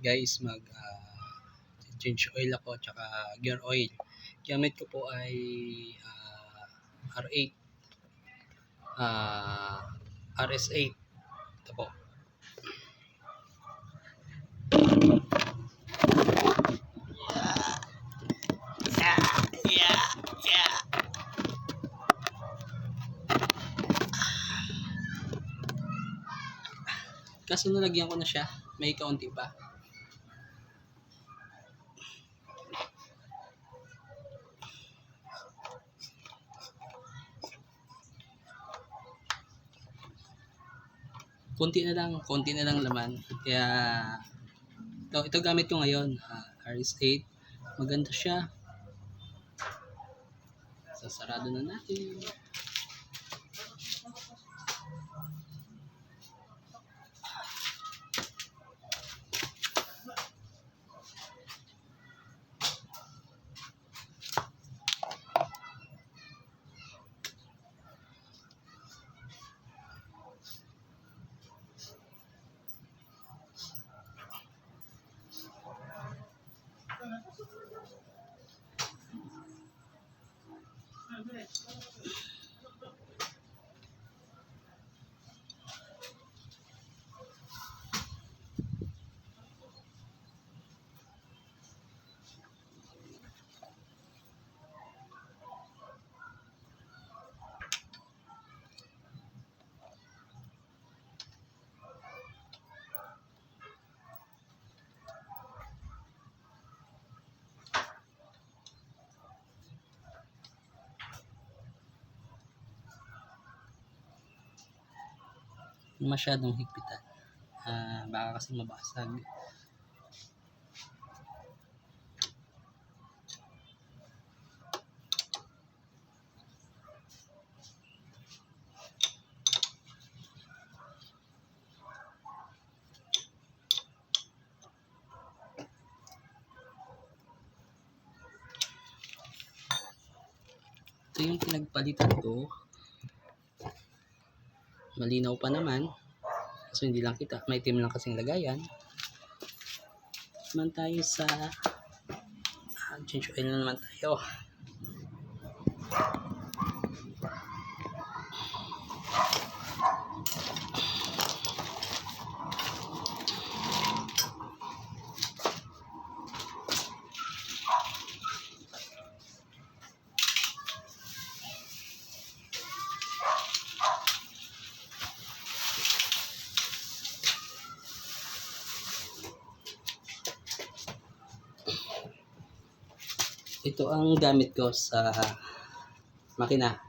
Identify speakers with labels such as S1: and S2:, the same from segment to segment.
S1: guys, change oil ako tsaka gear oil. Gamit ko po ay R8 RS8 ito po. Kaso nalagyan ko na siya, may kaunti pa. Konti na lang laman. Kaya ito gamit ko ngayon, RS8. Maganda siya. Sasarado na natin. Masyadong higpitan, baka kasi mabasag. Ito yung pinagpalitan ko. Malinaw pa naman. So hindi lang kita. May itim lang kasing lagayan. Naman tayo sa change oil na naman tayo. Ito ang gamit ko sa makina.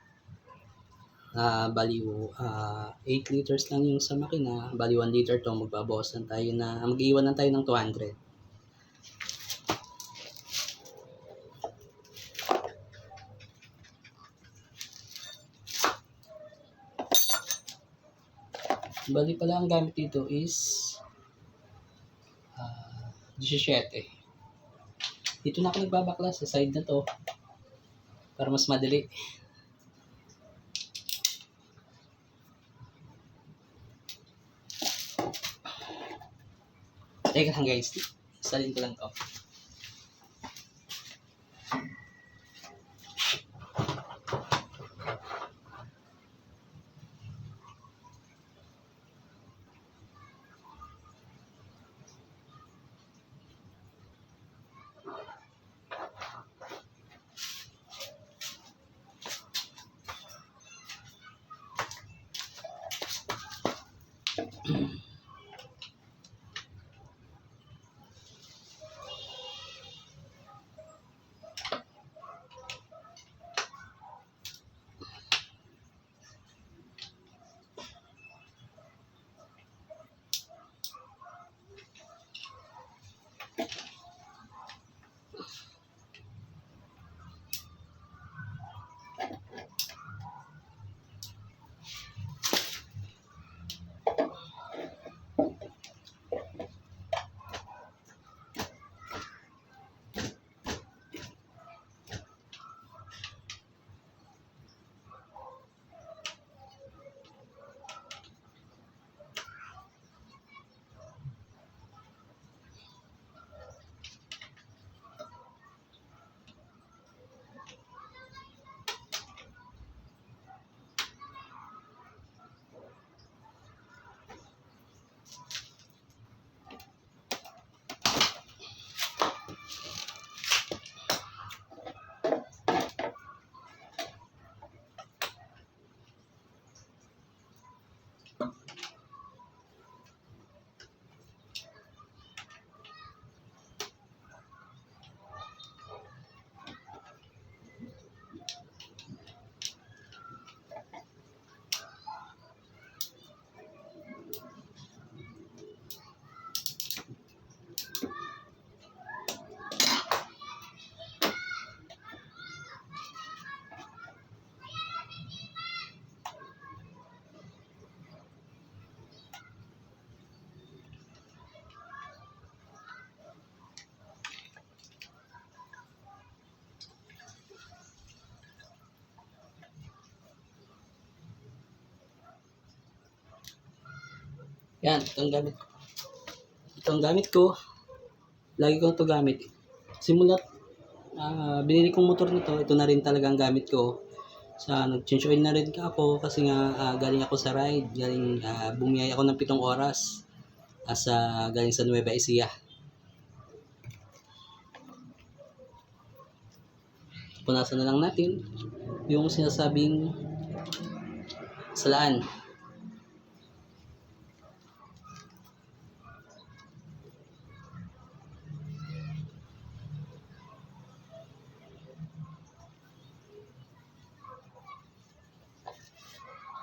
S1: Baliw 8 liters lang yung sa makina. Bali 1 liter to. Magbabawasan tayo na mag-iwan lang tayo ng 200. Bali pala ang gamit dito is 17. Dito na ako nagbabakla sa side na to para mas madali. Teka lang guys, salin ko lang to. Yan, itong gamit ko. Itong gamit ko, lagi ko ito gamit. Simula binili kong motor nito, ito na rin talaga ang gamit ko. Nag-change oil na rin ako kasi nga galing ako sa ride. Bumiyay ako ng 7 oras galing sa Nueva Ecija. Punasan na lang natin yung sinasabing salaan.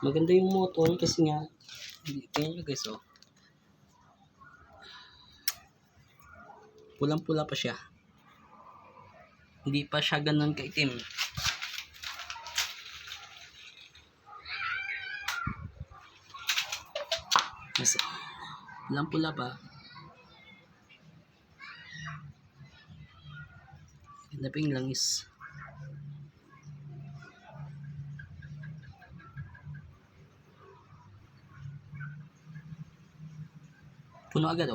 S1: Maganda yung motor kasi nga, tingnan nyo guys, pulang-pula pa siya. Hindi pa siya ganun kaitim. Mas pulang-pula pa. Ganda pa yung langis. Puno agad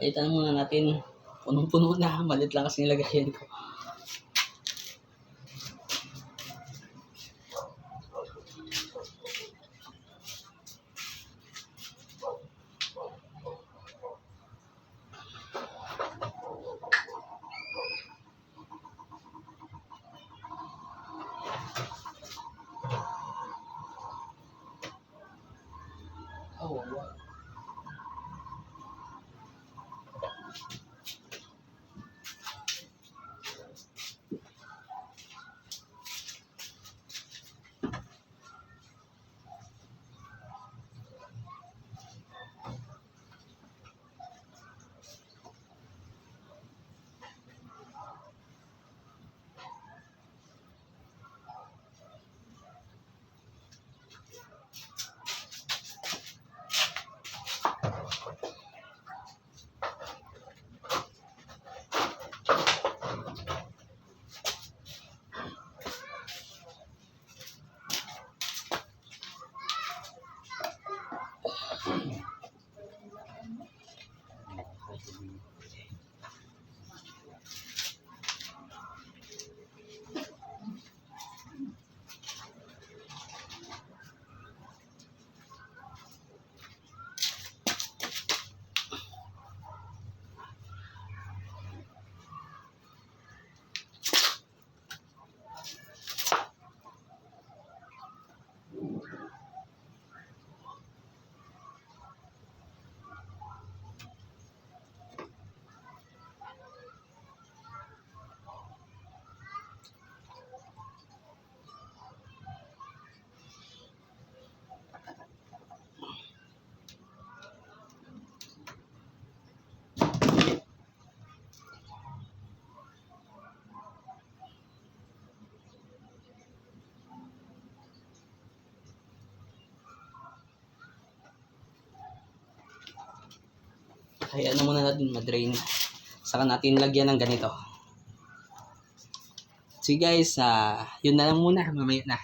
S1: Palitan muna natin. Punong-puno na. Malit lang kasi nilagayan ko. Wow. Kaya ano muna natin madrain. Saka natin lagyan ng ganito. So guys, yun na lang muna. Mamaya na.